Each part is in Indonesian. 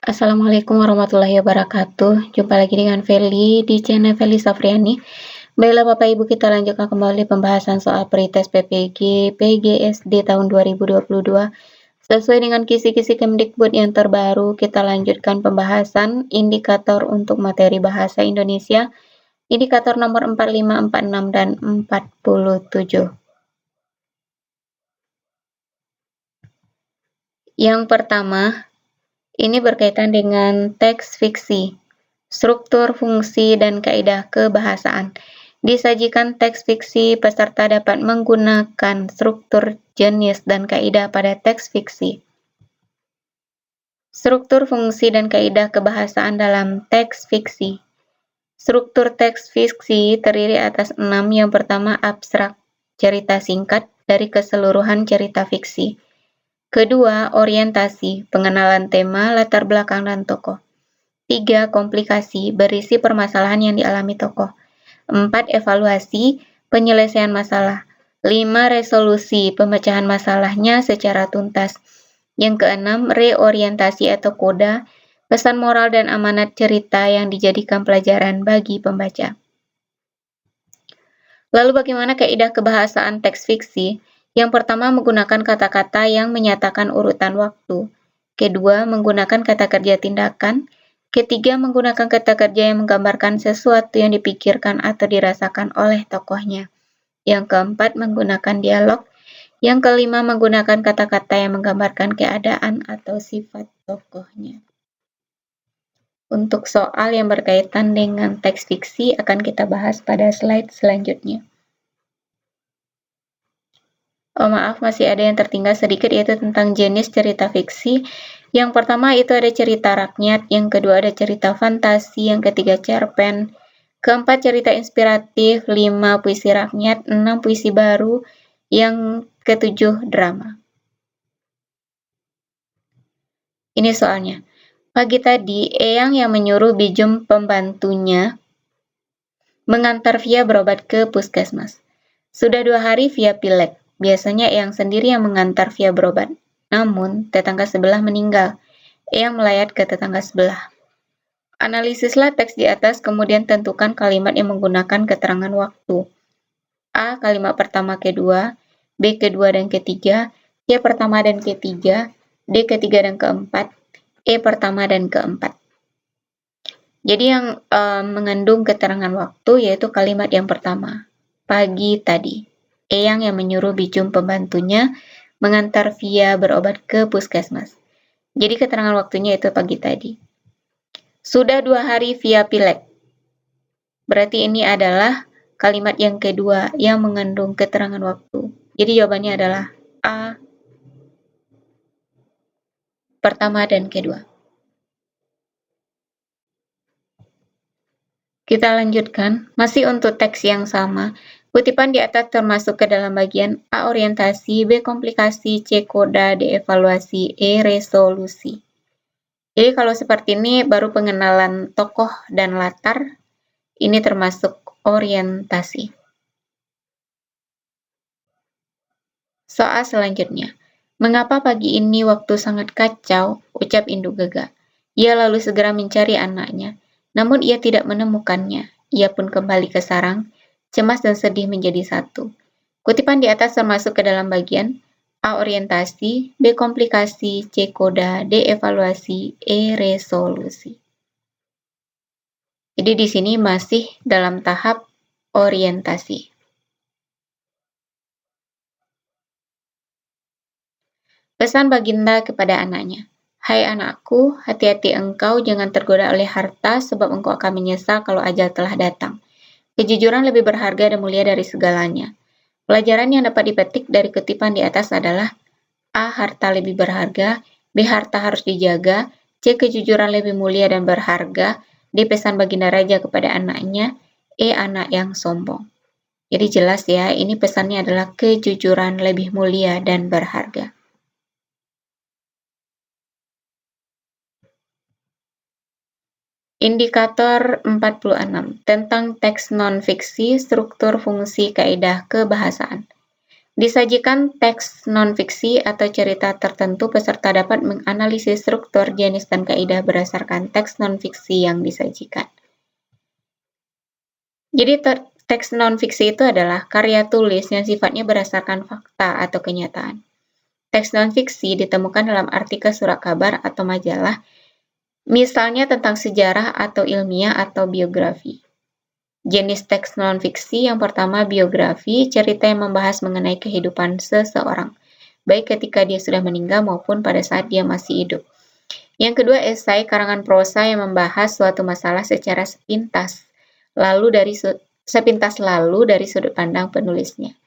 Assalamualaikum warahmatullahi wabarakatuh. Jumpa lagi dengan Feli di channel Feli Safriani. Baiklah Bapak Ibu, kita lanjutkan kembali pembahasan soal pretest PPG PGSD tahun 2022. Sesuai dengan kisi-kisi Kemdikbud yang terbaru, kita lanjutkan pembahasan indikator untuk materi bahasa Indonesia, indikator nomor 45, 46, dan 47. Yang pertama, ini berkaitan dengan teks fiksi, struktur, fungsi, dan kaidah kebahasaan. Disajikan teks fiksi, peserta dapat menggunakan struktur, jenis, dan kaidah pada teks fiksi. Struktur, fungsi, dan kaidah kebahasaan dalam teks fiksi. Struktur teks fiksi terdiri atas 6. Yang pertama, abstrak, cerita singkat dari keseluruhan cerita fiksi. Kedua, orientasi, pengenalan tema, latar belakang, dan tokoh. 3. Komplikasi, berisi permasalahan yang dialami tokoh. 4. Evaluasi, penyelesaian masalah. 5. Resolusi, pemecahan masalahnya secara tuntas. Yang keenam, reorientasi atau koda, pesan moral dan amanat cerita yang dijadikan pelajaran bagi pembaca. Lalu bagaimana kaidah kebahasaan teks fiksi? Yang pertama, menggunakan kata-kata yang menyatakan urutan waktu. Kedua, menggunakan kata kerja tindakan. Ketiga, menggunakan kata kerja yang menggambarkan sesuatu yang dipikirkan atau dirasakan oleh tokohnya. Yang keempat, menggunakan dialog. Yang kelima, menggunakan kata-kata yang menggambarkan keadaan atau sifat tokohnya. Untuk soal yang berkaitan dengan teks fiksi akan kita bahas pada slide selanjutnya. Oh maaf, masih ada yang tertinggal sedikit, yaitu tentang jenis cerita fiksi. Yang pertama itu ada cerita rakyat, yang kedua ada cerita fantasi, yang ketiga cerpen, keempat cerita inspiratif, 5 puisi rakyat, 6 puisi baru, yang ketujuh drama. Ini soalnya. Pagi tadi, Eyang yang menyuruh Bijum pembantunya mengantar Via berobat ke puskesmas. Sudah 2 hari Via pilek. Biasanya Eyang sendiri yang mengantar Via berobat. Namun, tetangga sebelah meninggal. Eyang melayat ke tetangga sebelah. Analisislah teks di atas, kemudian tentukan kalimat yang menggunakan keterangan waktu. A. Kalimat pertama kedua, B. Kedua dan ketiga, C. Pertama dan ketiga, D. Ketiga dan keempat, E. Pertama dan keempat. Jadi yang mengandung keterangan waktu yaitu kalimat yang pertama. Pagi tadi. Eyang yang menyuruh Bijum pembantunya mengantar Via berobat ke puskesmas. Jadi keterangan waktunya itu pagi tadi. Sudah 2 hari Via pilek. Berarti ini adalah kalimat yang kedua yang mengandung keterangan waktu. Jadi jawabannya adalah A. Pertama dan kedua. Kita lanjutkan, masih untuk teks yang sama. Kutipan di atas termasuk ke dalam bagian A. Orientasi, B. Komplikasi, C. Koda, D. Evaluasi, E. Resolusi. Jadi kalau seperti ini baru pengenalan tokoh dan latar, ini termasuk orientasi. Soal selanjutnya. Mengapa pagi ini waktu sangat kacau, ucap induk Gagak. Ia lalu segera mencari anaknya, namun ia tidak menemukannya. Ia pun kembali ke sarang, cemas dan sedih menjadi satu. Kutipan di atas termasuk ke dalam bagian A. Orientasi, B. Komplikasi, C. Koda, D. Evaluasi, E. Resolusi. Jadi di sini masih dalam tahap orientasi. Pesan baginda kepada anaknya. Hai anakku, hati-hati engkau jangan tergoda oleh harta sebab engkau akan menyesal kalau ajal telah datang. Kejujuran lebih berharga dan mulia dari segalanya. Pelajaran yang dapat dipetik dari kutipan di atas adalah A. Harta lebih berharga, B. Harta harus dijaga, C. Kejujuran lebih mulia dan berharga, D. Pesan baginda raja kepada anaknya, E. Anak yang sombong. Jadi jelas ya, ini pesannya adalah kejujuran lebih mulia dan berharga. Indikator 46 tentang teks non-fiksi, struktur, fungsi, kaidah kebahasaan. Disajikan teks non-fiksi atau cerita tertentu, peserta dapat menganalisis struktur, jenis, dan kaidah berdasarkan teks non-fiksi yang disajikan. Jadi teks non-fiksi itu adalah karya tulis yang sifatnya berdasarkan fakta atau kenyataan. Teks non-fiksi ditemukan dalam artikel surat kabar atau majalah, misalnya tentang sejarah atau ilmiah atau biografi. Jenis teks non-fiksi yang pertama biografi, cerita yang membahas mengenai kehidupan seseorang, baik ketika dia sudah meninggal maupun pada saat dia masih hidup. Yang kedua esai, karangan prosa yang membahas suatu masalah secara sepintas lalu dari sudut pandang penulisnya.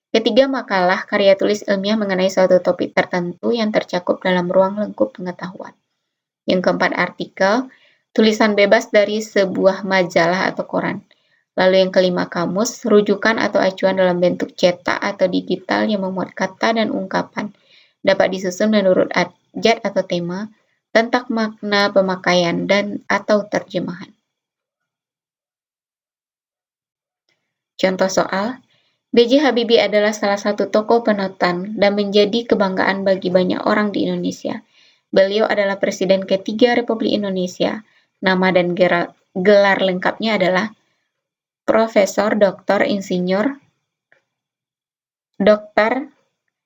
Ketiga, makalah, karya tulis ilmiah mengenai suatu topik tertentu yang tercakup dalam ruang lingkup pengetahuan. Yang keempat, artikel, tulisan bebas dari sebuah majalah atau koran. Lalu yang kelima, kamus, rujukan atau acuan dalam bentuk cetak atau digital yang memuat kata dan ungkapan, dapat disusun menurut abjad atau tema, tentang makna pemakaian dan atau terjemahan. Contoh soal, B.J. Habibie adalah salah satu tokoh panutan dan menjadi kebanggaan bagi banyak orang di Indonesia. Beliau adalah Presiden ketiga Republik Indonesia. Nama dan gelar lengkapnya adalah Profesor Dr. Insinyur Dr.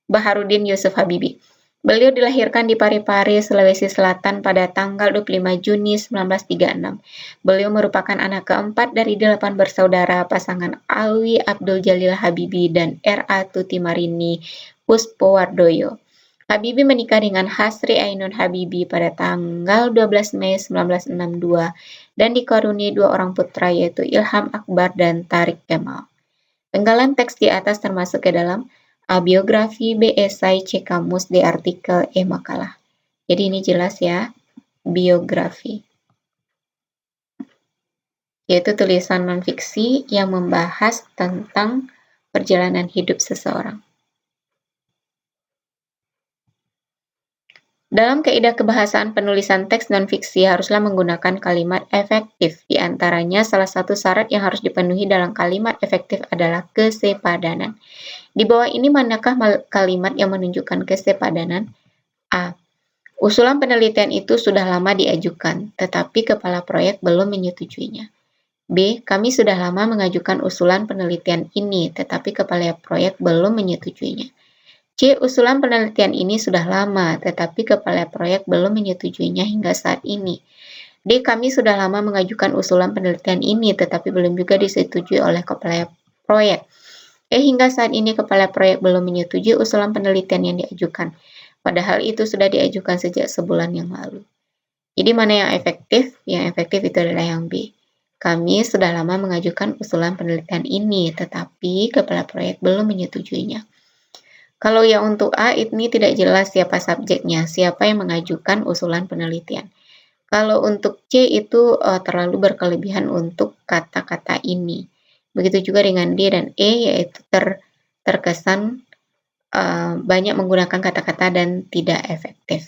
Baharudin Yusuf Habibie. Beliau dilahirkan di Parepare, Sulawesi Selatan pada tanggal 25 Juni 1936. Beliau merupakan anak keempat dari 8 bersaudara pasangan Alwi Abdul Jalil Habibie dan R.A. Tuti Marini Puspowardoyo. Habibie menikah dengan Hasri Ainun Habibie pada tanggal 12 Mei 1962 dan dikaruniai 2 orang putra yaitu Ilham Akbar dan Tarik Kemal. Penggalan teks di atas termasuk ke dalam A biografi, B esai, C kamus, D artikel, E makalah. Jadi ini jelas ya, biografi. Yaitu tulisan non-fiksi yang membahas tentang perjalanan hidup seseorang. Dalam kaidah kebahasaan, penulisan teks non-fiksi haruslah menggunakan kalimat efektif. Di antaranya, salah satu syarat yang harus dipenuhi dalam kalimat efektif adalah kesepadanan. Di bawah ini manakah kalimat yang menunjukkan kesepadanan? A. Usulan penelitian itu sudah lama diajukan, tetapi kepala proyek belum menyetujuinya. B. Kami sudah lama mengajukan usulan penelitian ini, tetapi kepala proyek belum menyetujuinya. C. Usulan penelitian ini sudah lama, tetapi kepala proyek belum menyetujuinya hingga saat ini. D. Kami sudah lama mengajukan usulan penelitian ini, tetapi belum juga disetujui oleh kepala proyek. Hingga saat ini kepala proyek belum menyetujui usulan penelitian yang diajukan. Padahal itu sudah diajukan sejak sebulan yang lalu. Jadi mana yang efektif? Yang efektif itu adalah yang B. Kami sudah lama mengajukan usulan penelitian ini, tetapi kepala proyek belum menyetujuinya. Kalau yang untuk A, ini tidak jelas siapa subjeknya, siapa yang mengajukan usulan penelitian. Kalau untuk C itu terlalu berkelebihan untuk kata-kata ini. Begitu juga dengan D dan E, yaitu terkesan banyak menggunakan kata-kata dan tidak efektif.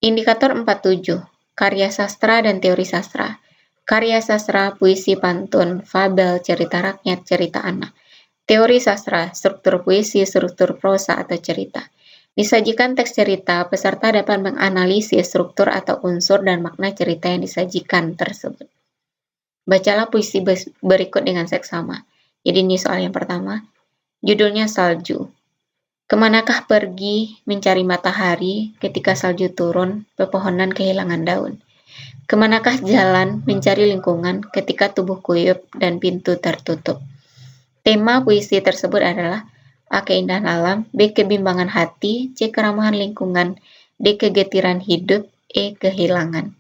Indikator 47, karya sastra dan teori sastra. Karya sastra, puisi, pantun, fabel, cerita rakyat, cerita anak. Teori sastra, struktur puisi, struktur prosa atau cerita. Disajikan teks cerita, peserta dapat menganalisis struktur atau unsur dan makna cerita yang disajikan tersebut. Bacalah puisi berikut dengan seksama. Jadi ini soal yang pertama. Judulnya Salju. Kemanakah pergi mencari matahari ketika salju turun, pepohonan kehilangan daun? Kemanakah jalan mencari lingkungan ketika tubuh kuyup dan pintu tertutup? Tema puisi tersebut adalah A. Keindahan alam, B. Kebimbangan hati, C. Keramahan lingkungan, D. Kegetiran hidup, E. Kehilangan.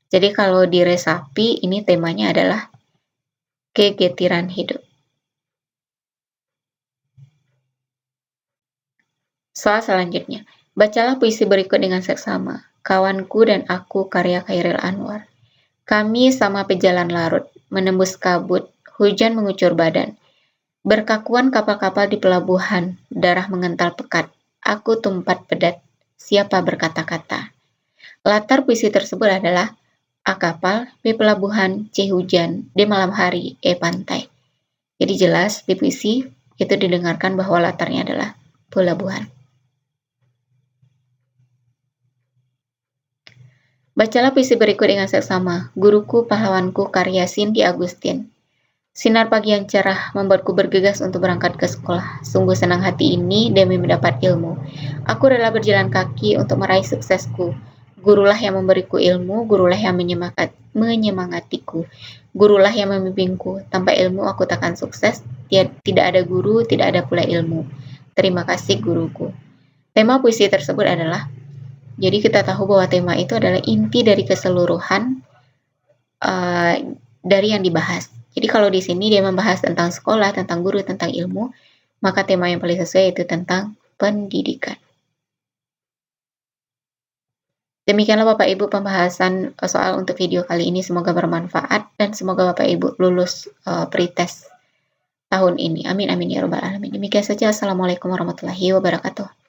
Jadi kalau diresapi, ini temanya adalah kegetiran hidup. Soal selanjutnya, bacalah puisi berikut dengan seksama. Kawanku dan aku, karya Khairil Anwar. Kami sama pejalan larut, menembus kabut, hujan mengucur badan. Berkakuan kapal-kapal di pelabuhan, darah mengental pekat. Aku tumpat pedat, siapa berkata-kata. Latar puisi tersebut adalah A. Kapal, B. Pelabuhan, C. Hujan, D. Malam hari, E. Pantai. Jadi jelas di puisi itu didengarkan bahwa latarnya adalah pelabuhan. Bacalah puisi berikut dengan seksama. Guruku, pahlawanku, karya Cindy Agustin. Sinar pagi yang cerah membuatku bergegas untuk berangkat ke sekolah. Sungguh senang hati ini demi mendapat ilmu. Aku rela berjalan kaki untuk meraih suksesku. Gurulah yang memberiku ilmu, gurulah yang menyemangatiku. Gurulah yang membimbingku. Tanpa ilmu aku takkan sukses. Tidak ada guru, tidak ada pula ilmu. Terima kasih guruku. Tema puisi tersebut adalah, jadi kita tahu bahwa tema itu adalah inti dari keseluruhan dari yang dibahas. Jadi kalau di sini dia membahas tentang sekolah, tentang guru, tentang ilmu, maka tema yang paling sesuai yaitu tentang pendidikan. Demikianlah Bapak Ibu pembahasan soal untuk video kali ini. Semoga bermanfaat dan semoga Bapak Ibu lulus pretest tahun ini. Amin amin ya robbal alamin. Demikian saja. Assalamualaikum warahmatullahi wabarakatuh.